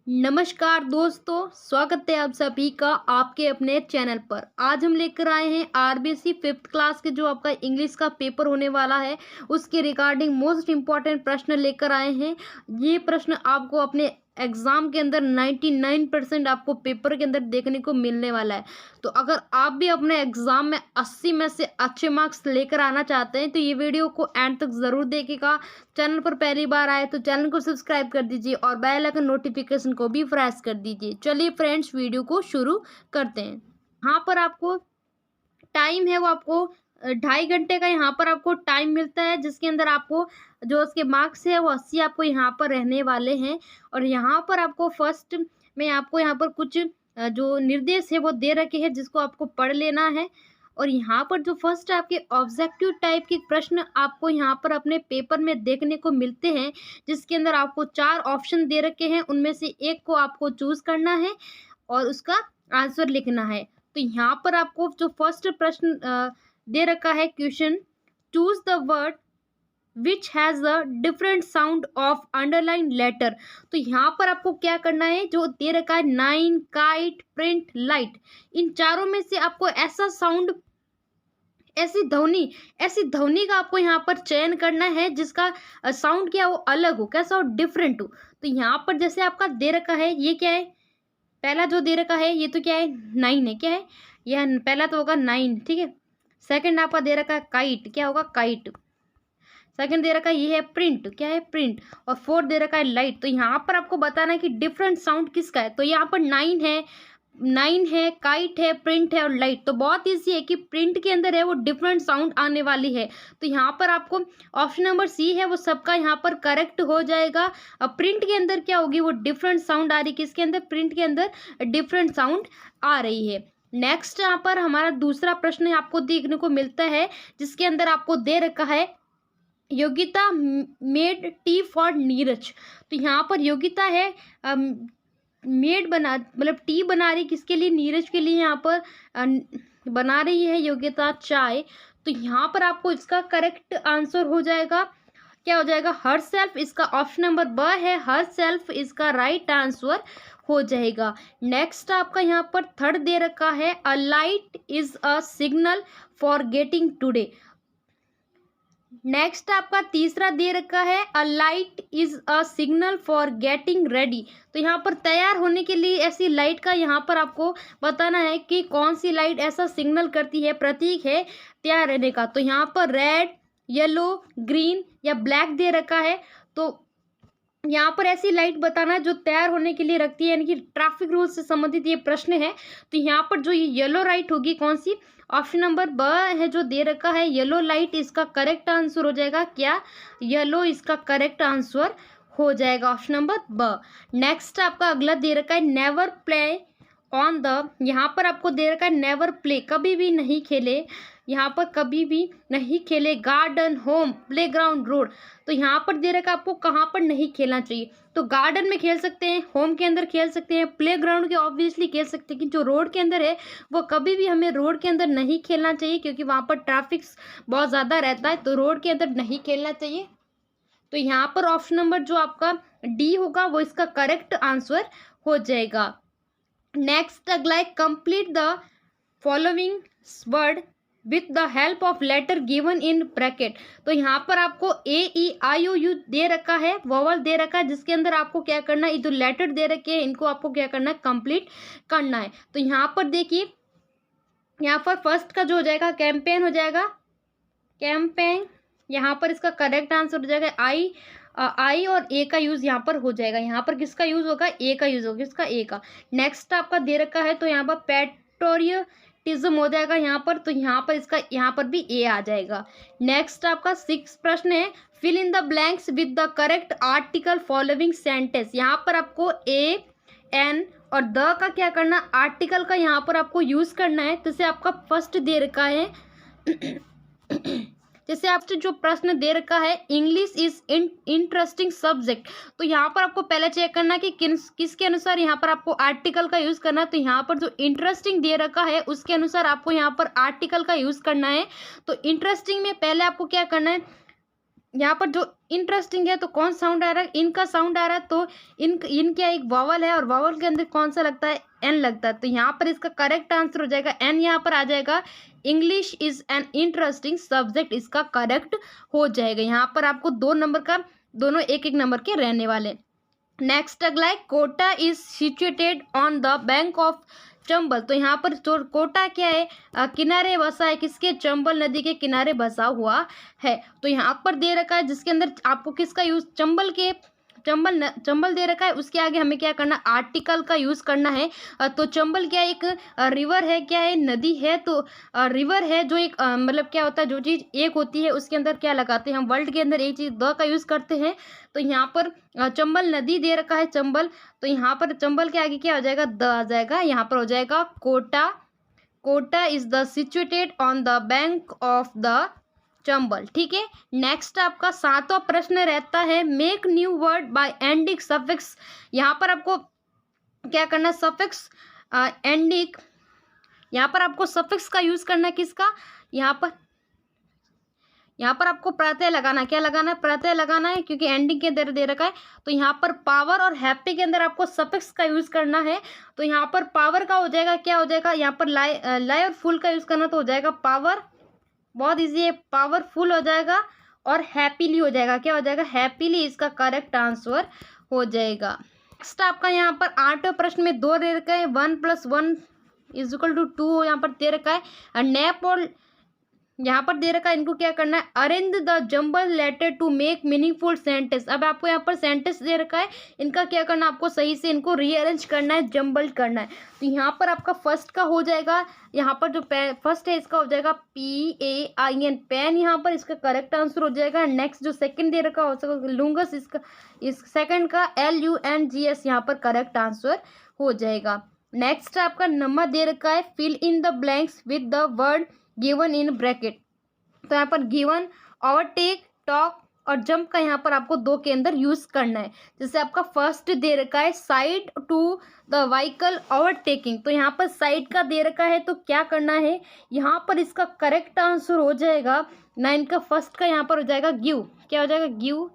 नमस्कार दोस्तों, स्वागत है आप सभी का आपके अपने चैनल पर। आज हम लेकर आए हैं आरबीसी 5th क्लास के जो आपका इंग्लिश का पेपर होने वाला है उसके रिगार्डिंग मोस्ट इम्पॉर्टेंट प्रश्न लेकर आए हैं। ये प्रश्न आपको अपने एग्जाम के अंदर 99% आपको पेपर के अंदर देखने को मिलने वाला है। तो अगर आप भी अपने एग्जाम में 80 में से अच्छे मार्क्स लेकर आना चाहते हैं तो ये वीडियो को एंड तक ज़रूर देखिएगा। चैनल पर पहली बार आए तो चैनल को सब्सक्राइब कर दीजिए और बेल आइकन नोटिफिकेशन को भी प्रेस कर दीजिए। चलिए फ्रेंड्स, वीडियो को शुरू करते हैं। यहाँ पर आपको टाइम है वो आपको 2.5 घंटे का यहाँ पर आपको टाइम मिलता है, जिसके अंदर आपको जो उसके मार्क्स है वो 80 आपको यहाँ पर रहने वाले हैं। और यहाँ पर आपको फर्स्ट में आपको यहाँ पर कुछ जो निर्देश है वो दे रखे हैं जिसको आपको पढ़ लेना है। और यहाँ पर जो फर्स्ट आपके ऑब्जेक्टिव टाइप के प्रश्न आपको यहाँ पर अपने पेपर में देखने को मिलते हैं, जिसके अंदर आपको 4 ऑप्शन दे रखे हैं, उनमें से एक को आपको चूज करना है और उसका आंसर लिखना है। तो यहाँ पर आपको जो फर्स्ट प्रश्न दे रखा है question, choose the word which has the different sound of underline letter. तो यहाँ पर आपको क्या करना है, जो दे रखा है नाइन, काइट, प्रिंट, लाइट, इन चारों में से आपको ऐसा साउंड, ऐसी ध्वनि का आपको यहाँ पर चयन करना है जिसका साउंड क्या हो, अलग हो, कैसा हो, डिफरेंट हो। तो यहाँ पर जैसे आपका दे रखा है, ये क्या है, पहला जो दे रखा है ये तो क्या है, 9 है। क्या है यह, पहला तो होगा 9, ठीक है। सेकंड आपका दे रखा है काइट, क्या होगा, काइट। सेकंड दे रखा है ये है प्रिंट, क्या है, प्रिंट। और फोर्थ दे रखा है लाइट। तो यहाँ पर आपको बताना है कि डिफरेंट साउंड किसका है। तो यहाँ पर 9 है, काइट है, प्रिंट है और लाइट। तो बहुत ईजी है कि प्रिंट के अंदर है वो डिफरेंट साउंड आने वाली है। तो यहाँ पर आपको ऑप्शन नंबर सी है वो सबका यहाँ पर करेक्ट हो जाएगा। अब प्रिंट के अंदर क्या होगी, वो डिफरेंट साउंड आ रही है, किसके अंदर, प्रिंट के अंदर डिफरेंट साउंड आ रही है। नेक्स्ट यहाँ पर हमारा दूसरा प्रश्न आपको देखने को मिलता है, जिसके अंदर आपको दे रखा है Yogita made tea for Neeraj. तो यहाँ पर योगिता है मेड बना, मतलब टी बना रही किसके लिए, नीरज के लिए। यहाँ पर बना रही है योगिता चाय। तो यहाँ पर आपको इसका करेक्ट आंसर हो जाएगा, क्या हो जाएगा, हर सेल्फ। इसका ऑप्शन नंबर ब है, हर सेल्फ इसका राइट आंसर हो जाएगा। नेक्स्ट आपका यहाँ पर थर्ड दे रखा है, a light is a signal for getting today. Next आपका तीसरा दे रखा है, a light is a signal for getting ready. तो यहाँ पर तैयार होने के लिए ऐसी लाइट का यहाँ पर आपको बताना है कि कौन सी लाइट ऐसा सिग्नल करती है, प्रतीक है तैयार रहने का। तो यहाँ पर रेड, येलो, ग्रीन या ब्लैक दे रखा है। तो यहाँ पर ऐसी लाइट बताना जो तैयार होने के लिए रखती है, यानी कि ट्रैफिक रूल से संबंधित ये प्रश्न है। तो यहाँ पर जो ये येलो लाइट होगी, कौन सी, ऑप्शन नंबर ब है जो दे रखा है, येलो लाइट इसका करेक्ट आंसर हो जाएगा। क्या, येलो इसका करेक्ट आंसर हो जाएगा, ऑप्शन नंबर ब। नेक्स्ट आपका अगला दे रखा है, नेवर प्ले ऑन द, यहाँ पर आपको दे रखा है नेवर प्ले, कभी भी नहीं खेले, यहाँ पर कभी भी नहीं खेले, गार्डन, होम, प्लेग्राउंड, रोड। तो यहाँ पर दे रखा है आपको कहाँ पर नहीं खेलना चाहिए। तो गार्डन में खेल सकते हैं, होम के अंदर खेल सकते हैं, प्लेग्राउंड के ऑब्वियसली खेल सकते हैं, कि जो रोड के अंदर है वो कभी भी हमें रोड के अंदर नहीं खेलना चाहिए, क्योंकि वहाँ पर ट्रैफिक बहुत ज़्यादा रहता है, तो रोड के अंदर नहीं खेलना चाहिए। तो यहाँ पर ऑप्शन नंबर जो आपका डी होगा वो इसका करेक्ट आंसर हो जाएगा। नेक्स्ट अगला है, complete the following word with the help of letter given in bracket. तो यहाँ पर आपको A, E, I, O, U दे रखा है, वोवल दे रखा है, जिसके अंदर आपको क्या करना है, ये जो लेटर दे रखे हैं इनको आपको क्या करना है, कंप्लीट करना है। तो यहाँ पर देखिए, यहाँ पर फर्स्ट का जो हो जाएगा कैंपेन हो जाएगा, कैंपेन। यहाँ पर इसका करेक्ट आंसर हो जाएगा आई और ए का यूज यहाँ पर हो जाएगा। यहाँ पर किसका यूज होगा, ए का यूज होगा, किसका, ए का। नेक्स्ट आपका दे रखा है, तो यहाँ पर पेट्रोटिज्म हो जाएगा यहाँ पर, तो यहाँ पर इसका यहाँ पर भी ए आ जाएगा। नेक्स्ट आपका 6 प्रश्न है, fill in the blanks with the correct article following sentence. यहाँ पर आपको ए, एन और द का क्या करना, आर्टिकल का यहाँ पर आपको यूज करना है। जैसे आपका फर्स्ट दे रखा है जैसे आपसे जो प्रश्न दे रखा है, इंग्लिश इज इंटरेस्टिंग सब्जेक्ट। तो यहाँ पर आपको पहले चेक करना कि किसके अनुसार यहाँ पर आपको आर्टिकल का यूज करना है। तो यहाँ पर जो इंटरेस्टिंग दे रखा है उसके अनुसार आपको यहाँ पर आर्टिकल का यूज करना है। तो इंटरेस्टिंग में पहले आपको क्या करना है, यहाँ पर जो इंटरेस्टिंग है तो कौन साउंड आ रहा है, इनका साउंड आ रहा है, तो इन क्या एक वावल है और वावल के अंदर कौन सा लगता है, एन लगता है। तो यहाँ पर इसका करेक्ट आंसर हो जाएगा एन, यहाँ पर आ जाएगा। English is an interesting subject, इसका करेक्ट हो जाएगा। यहाँ पर आपको 2 नंबर का, दोनों एक एक नंबर के रहने वाले। नेक्स्ट अगला है Kota is situated on the bank of Chambal. तो यहाँ पर जो कोटा क्या है, किनारे बसा है, किसके, चंबल नदी के किनारे बसा हुआ है। तो यहाँ पर दे रखा है जिसके अंदर आपको किसका यूज, चंबल दे रखा है, उसके आगे हमें क्या करना, आर्टिकल का यूज करना है। तो चंबल क्या एक रिवर है, क्या है, नदी है। तो रिवर है जो एक मतलब क्या होता है, जो चीज़ एक होती है उसके अंदर क्या लगाते हैं हम, वर्ल्ड के अंदर एक चीज़ द का यूज़ करते हैं। तो यहाँ पर चंबल नदी दे रखा है, चंबल। तो यहाँ पर चंबल के आगे क्या हो जाएगा, द आ जाएगा। यहाँ पर हो जाएगा Kota, Kota is the situated on the bank of the Chambal. ठीक है। नेक्स्ट आपका 7वां प्रश्न रहता है make new word by ending suffix. यहाँ पर आपको क्या करना, सफिक्स एंडिंग, यहाँ पर आपको सफिक्स का यूज करना है, किसका, यहाँ पर आपको प्रत्यय लगाना, क्या लगाना है, प्रत्यय लगाना है, क्योंकि एंडिंग के अंदर दे रखा है। तो यहाँ पर पावर और हैप्पी के अंदर आपको सफिक्स का यूज करना है। तो यहाँ पर पावर का हो जाएगा, क्या हो जाएगा, यहाँ पर लाई और फुल का यूज करना, तो हो जाएगा पावर, बहुत इजी है, पावरफुल हो जाएगा। और हैप्पीली हो जाएगा, क्या हो जाएगा, हैप्पीली, इसका करेक्ट आंसर हो जाएगा। नेक्स्ट आपका यहाँ पर 8वें प्रश्न में 2 दे रखा है, 1 + 1 = 2 यहाँ पर दे रखा है। नैप और यहाँ पर दे रखा है, इनको क्या करना है, arrange the jumble letter to make meaningful sentence. अब आपको यहाँ पर सेंटेंस दे रखा है, इनका क्या करना, आपको सही से इनको रीअरेंज करना है, जंबल करना है। तो यहाँ पर आपका फर्स्ट का हो जाएगा, यहाँ पर जो फर्स्ट है इसका हो जाएगा PAIN, पेन, यहाँ पर इसका करेक्ट आंसर हो जाएगा। नेक्स्ट जो सेकंड दे रखा हो सके लूंगस, इसका इस सेकंड का LUNGS यहाँ पर करेक्ट आंसर हो जाएगा। नेक्स्ट आपका नंबर दे रखा है fill in the blanks with the word given in bracket. तो यहाँ पर गिवन, ओवरटेक, टॉक और जंप का यहाँ पर आपको 2 के अंदर यूज करना है। जैसे आपका फर्स्ट दे रखा है side to the vehicle overtaking. तो यहाँ पर साइड का दे रखा है, तो क्या करना है, यहाँ पर इसका करेक्ट आंसर हो जाएगा 9 का फर्स्ट का यहाँ पर हो जाएगा गिव, क्या हो जाएगा, give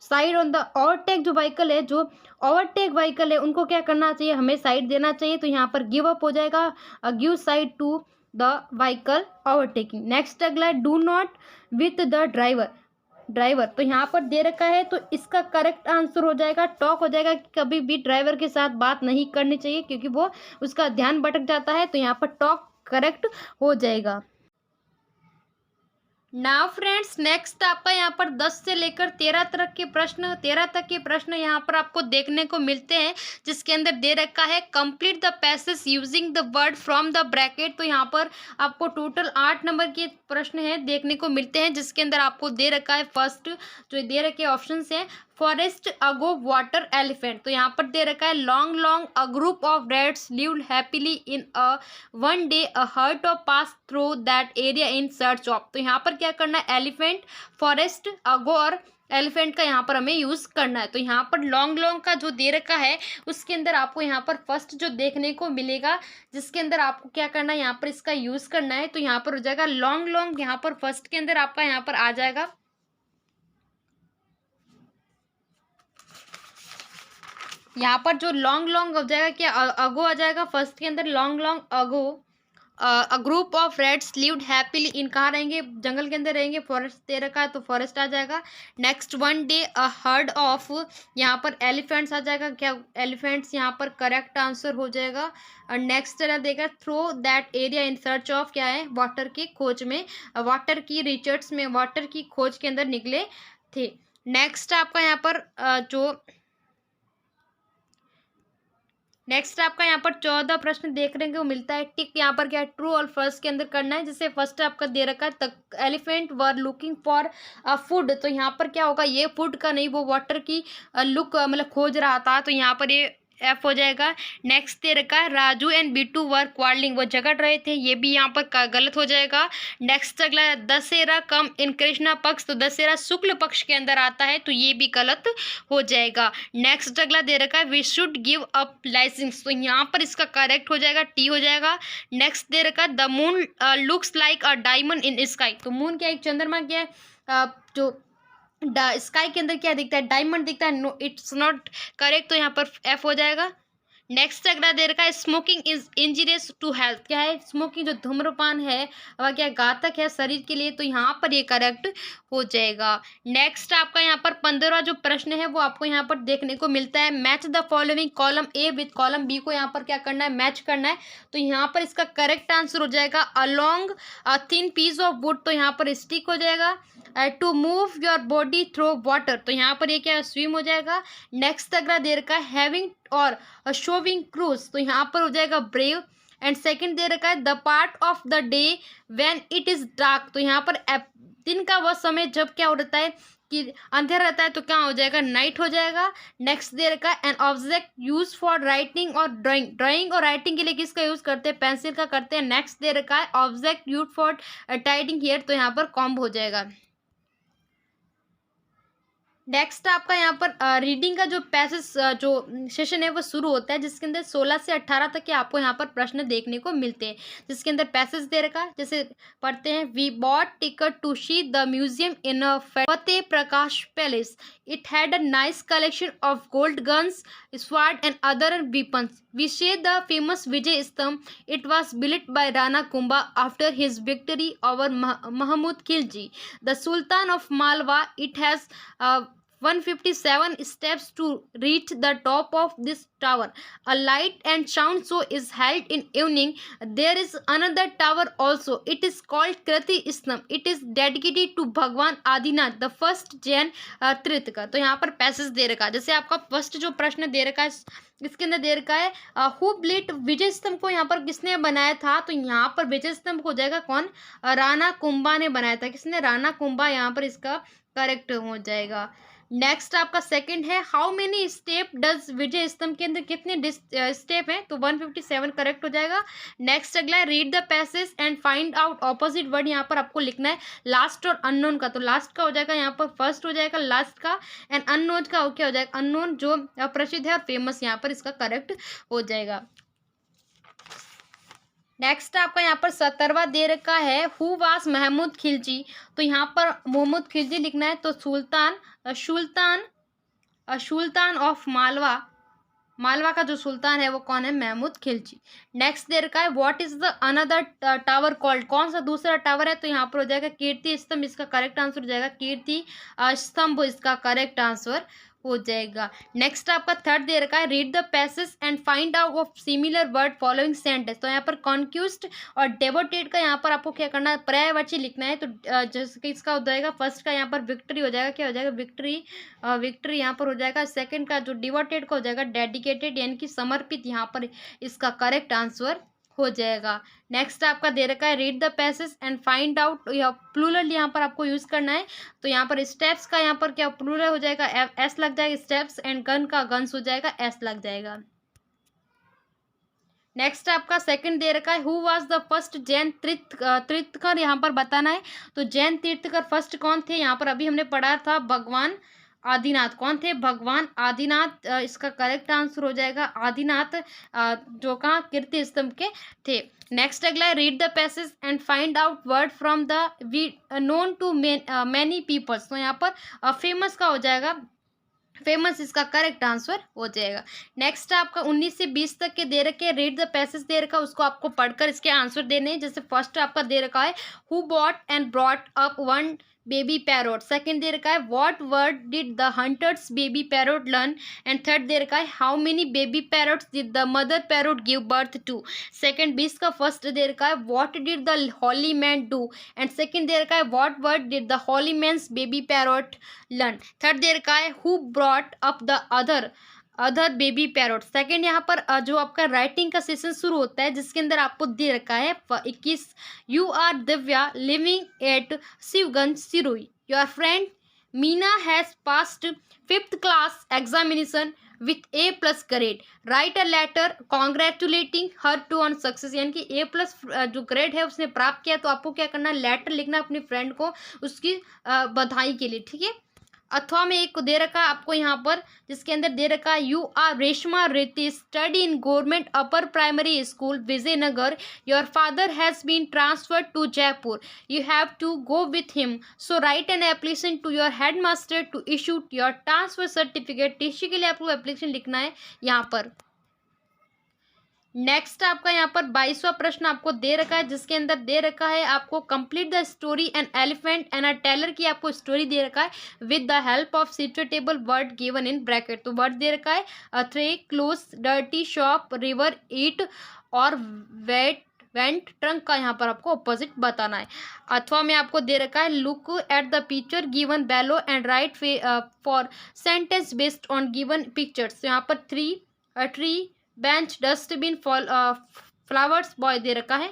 side on the overtake. जो व्हीकल है, जो ओवरटेक व्हीकल है, उनको क्या करना चाहिए, हमें साइड देना चाहिए। तो यहाँ पर गिव अप हो जाएगा, give side to the vehicle overtaking. Next अगला है do not with the driver. तो यहाँ पर दे रखा है, तो इसका करेक्ट आंसर हो जाएगा टॉक हो जाएगा, कि कभी भी ड्राइवर के साथ बात नहीं करनी चाहिए, क्योंकि वो उसका ध्यान भटक जाता है। तो यहाँ पर टॉक करेक्ट हो जाएगा। नाउ फ्रेंड्स, नेक्स्ट आपका यहाँ पर 10 से लेकर 13 तक के प्रश्न यहाँ पर आपको देखने को मिलते हैं, जिसके अंदर दे रखा है complete the passage using the word from the bracket. तो यहाँ पर आपको टोटल 8 नंबर के प्रश्न है देखने को मिलते हैं, जिसके अंदर आपको दे रखा है फर्स्ट जो दे रखे ऑप्शन हैं, फॉरेस्ट, अगो, वाटर, एलिफेंट। तो यहाँ पर दे रखा है long a group of rats lived happily in a one day a hurt of pass through that area in search of. तो यहाँ पर क्या करना है, एलिफेंट, फॉरेस्ट, अगो और एलिफेंट का यहाँ पर हमें यूज करना है। तो यहाँ पर लॉन्ग का जो दे रखा है, उसके अंदर आपको यहाँ पर फर्स्ट जो देखने को मिलेगा, जिसके अंदर आपको क्या करना है, यहाँ पर इसका यूज करना है। तो यहाँ पर हो जाएगा लॉन्ग, यहाँ पर फर्स्ट के अंदर आपका यहाँ पर आ जाएगा, यहाँ पर जो लॉन्ग हो जाएगा, क्या अगो आ जाएगा फर्स्ट के अंदर, long ago. A group of reds lived happily in, कहाँ रहेंगे, जंगल के अंदर रहेंगे। फॉरेस्ट दे रखा है, तो फॉरेस्ट आ जाएगा। Next one day a herd of, यहाँ पर एलिफेंट्स आ जाएगा, क्या एलिफेंट्स यहाँ पर करेक्ट आंसर हो जाएगा। और नेक्स्ट चला देगा through that area in search of, क्या है, वाटर की खोज में, वाटर की रिसर्च में, वाटर की खोज के अंदर निकले थे। नेक्स्ट आपका यहाँ पर नेक्स्ट आपका यहाँ पर 14 प्रश्न देख रहे हैं, वो मिलता है टिक, यहाँ पर क्या है, ट्रू और फर्स्ट के अंदर करना है। जैसे फर्स्ट आपका दे रखा है elephant were looking for food. तो यहाँ पर क्या होगा, ये फूड का नहीं, वो वाटर की लुक मतलब खोज रहा था। तो यहाँ पर ये F हो जाएगा। नेक्स्ट दे रखा है राजू एंड बीटू वर क्वार्लिंग, वो झगड़ रहे थे, ये भी यहाँ पर गलत हो जाएगा। नेक्स्ट अगला है दशहरा कम इन कृष्णा पक्ष, तो दशहरा शुक्ल पक्ष के अंदर आता है, तो ये भी गलत हो जाएगा। नेक्स्ट अगला दे रखा है we should give up licence, तो यहाँ पर इसका करेक्ट हो जाएगा, टी हो जाएगा। नेक्स्ट दे रखा है the moon looks like a diamond in sky, तो मून क्या एक चंद्रमा क्या है जो स्काई के अंदर क्या दिखता है, डायमंड दिखता है, नो इट्स नॉट करेक्ट, तो यहाँ पर एफ हो जाएगा। नेक्स्ट अगला दे रखा है smoking is injurious to health, क्या है स्मोकिंग जो धूम्रपान है वह क्या घातक है शरीर के लिए, तो यहाँ पर ये करेक्ट हो जाएगा। नेक्स्ट आपका यहाँ पर 15वां जो प्रश्न है वो आपको यहाँ पर देखने को मिलता है, match the following column A with column B को यहाँ पर क्या करना है, मैच करना है, तो यहाँ पर इसका करेक्ट आंसर हो जाएगा along thin piece of wood, तो यहाँ पर स्टिक हो जाएगा। To move your body through water, तो यहाँ पर ये क्या स्विम हो जाएगा। नेक्स्ट अगला दे रखा है हैविंग और शोविंग क्रूज, तो यहाँ पर हो जाएगा ब्रेव। एंड सेकंड दे रखा है the part of the day when it is dark, तो यहाँ पर दिन का वह समय जब क्या होता है कि अंधेरा रहता है, तो क्या हो जाएगा, नाइट हो जाएगा। नेक्स्ट दे रखा है an object use for writing और ड्राइंग, ड्राइंग और राइटिंग के लिए किसका यूज करते हैं, पेंसिल का करते हैं। नेक्स्ट दे रखा है object use for tidying hair, तो यहाँ पर कॉम्ब हो जाएगा। नेक्स्ट आपका यहाँ पर रीडिंग का जो पैसेज जो सेशन है वो शुरू होता है, जिसके अंदर 16 से 18 तक के आपको यहाँ पर प्रश्न देखने को मिलते हैं, जिसके अंदर पैसेज दे रखा है, जैसे पढ़ते हैं we bought ticket to see the museum in a Fateh Prakash palace, it had a nice collection of gold guns sword and other weapons. We say the famous Vijay Stamp. It was built by Rana Kumbha after his victory over Mahmud Khilji, the Sultan of Malwa. It has 157 steps to reach the top of this tower. A light and sound show is held in evening. There is another tower also. It is called Kriti Stamp. It is dedicated to Bhagwan Adinath, the first Jain Tirthaka. तो यहाँ पर passage दे रखा है, जैसे आपका first जो प्रश्न दे रखा है इसके अंदर दे रखा है हु बिल्ट विजय स्तंभ को यहाँ पर किसने बनाया था, तो यहाँ पर विजय स्तंभ हो जाएगा कौन, राणा कुंभा ने बनाया था, किसने, राणा कुंभा, यहाँ पर इसका करेक्ट हो जाएगा। नेक्स्ट आपका सेकंड है हाउ मेनी स्टेप डज विजय स्तंभ के अंदर कितने स्टेप हैं, तो 157 करेक्ट हो जाएगा। नेक्स्ट अगला है read the passage and find out opposite word, यहाँ पर आपको लिखना है लास्ट और अननोन का, तो लास्ट का हो जाएगा यहाँ पर फर्स्ट हो जाएगा लास्ट का, एंड अननोन का क्या हो जाएगा, अननोन जो प्रसिद्ध है और फेमस, यहाँ पर इसका करेक्ट हो जाएगा। नेक्स्ट आपका यहाँ पर 17वां दे रखा है हु वाज महमूद खिलजी, तो यहाँ पर मोहम्मद खिलजी लिखना है, तो सुल्तान ऑफ मालवा, मालवा का जो सुल्तान है वो कौन है, महमूद खिलजी। नेक्स्ट दे रखा है what is the another tower called, कौन सा दूसरा टावर है, तो यहाँ पर हो जाएगा कीर्ति स्तंभ, इसका करेक्ट आंसर हो जाएगा कीर्ति स्तंभ, इसका करेक्ट आंसर हो जाएगा। नेक्स्ट आपका थर्ड दे रखा है read the passage and find out of similar word following sentence, तो यहाँ पर कॉन्क्यूस्ट और डेवोटेड का यहाँ पर आपको क्या करना है, पर्यायवाची लिखना है, तो जैसे कि इसका हो जाएगा फर्स्ट का यहाँ पर विक्ट्री हो जाएगा, क्या हो जाएगा, विक्ट्री, विक्ट्री यहाँ पर हो जाएगा। सेकंड का जो डिवोटेड का हो जाएगा डेडिकेटेड, यानी कि समर्पित, यहाँ पर इसका करेक्ट आंसर हो जाएगा। नेक्स्ट आपका दे रखा है read the passage and find out, plural यहाँ पर आपको यूज करना है, तो यहाँ पर स्टेप्स का यहाँ पर क्या प्लूरल हो जाएगा, एस लग जाएगा स्टेप्स, एंड गन का गन्स हो जाएगा, एस लग जाएगा। नेक्स्ट आपका सेकंड दे रखा है who was the first Jain tirthankar, यहाँ पर बताना है, तो जैन तीर्थकर फर्स्ट कौन थे, यहाँ पर अभी हमने पढ़ा था भगवान आदिनाथ, कौन थे, भगवान आदिनाथ, इसका करेक्ट आंसर हो जाएगा आदिनाथ, जो कहाँ कीर्ति स्तंभ के थे। नेक्स्ट अगला है read the passage and find out word from the we known to many peoples, तो यहाँ पर फेमस का हो जाएगा, फेमस इसका करेक्ट आंसर हो जाएगा। नेक्स्ट आपका 19 से 20 तक के दे रखे रीड द पैसेज दे रखा है, उसको आपको पढ़कर इसके आंसर देने हैं। जैसे फर्स्ट आपका दे रखा है who bought and brought up one baby parrot, second दे रखा है what word did the hunters baby parrot learn, and third दे रखा है how many baby parrots did the mother parrot give birth to, second 20 का first दे रखा है what did the holy man do, and second दे रखा है what word did the holy man's baby parrot learn, third दे रखा है who brought up the other baby parrot. Second यहाँ पर जो आपका राइटिंग का सेशन शुरू होता है, जिसके अंदर आपको दे रखा है 21 you are Divya living at Shivganj Sirohi, your friend Meena has passed 5th class examination with A+ grade, write a letter congratulating her to on success, यानी कि A+ जो ग्रेड है उसने प्राप्त किया, तो आपको क्या करना है, लेटर लिखना अपनी फ्रेंड को उसकी बधाई के लिए, ठीक है। अथवा में एक को दे रखा है आपको यहाँ पर, जिसके अंदर दे रखा है you are Reshma Riddhi, study in government upper primary school Vijaynagar, your father has been transferred to Jaipur, you have to go with him, so write an application to your head master to issue your transfer certificate. TC के लिए आपको application लिखना है यहाँ पर। Next आपका यहाँ पर 22वां प्रश्न आपको दे रखा है, जिसके अंदर दे रखा है आपको complete the story an elephant and a tailor की आपको स्टोरी दे रखा है with the help of suitable word given in bracket. तो वर्ड दे रखा है थ्रे, क्लोज, डर्टी, शॉप, रिवर, ईट और वेंट, ट्रंक का यहाँ पर आपको ऑपोजिट बताना है। अथवा में आपको दे रखा है look at the picture given below and write four sentence based on given pictures. तो यहाँ पर tree, bench, dustbin, flowers, boy दे रखा है।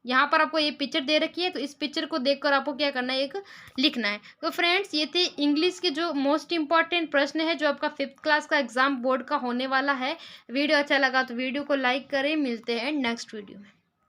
यहाँ पर आपको ये पिक्चर दे रखी है, तो इस पिक्चर को देखकर आपको क्या करना है, एक लिखना है। तो फ्रेंड्स ये थे इंग्लिश के जो मोस्ट इंपॉर्टेंट प्रश्न है जो आपका 5th क्लास का एग्जाम बोर्ड का होने वाला है। वीडियो अच्छा लगा तो वीडियो को लाइक करें। मिलते हैं नेक्स्ट वीडियो में।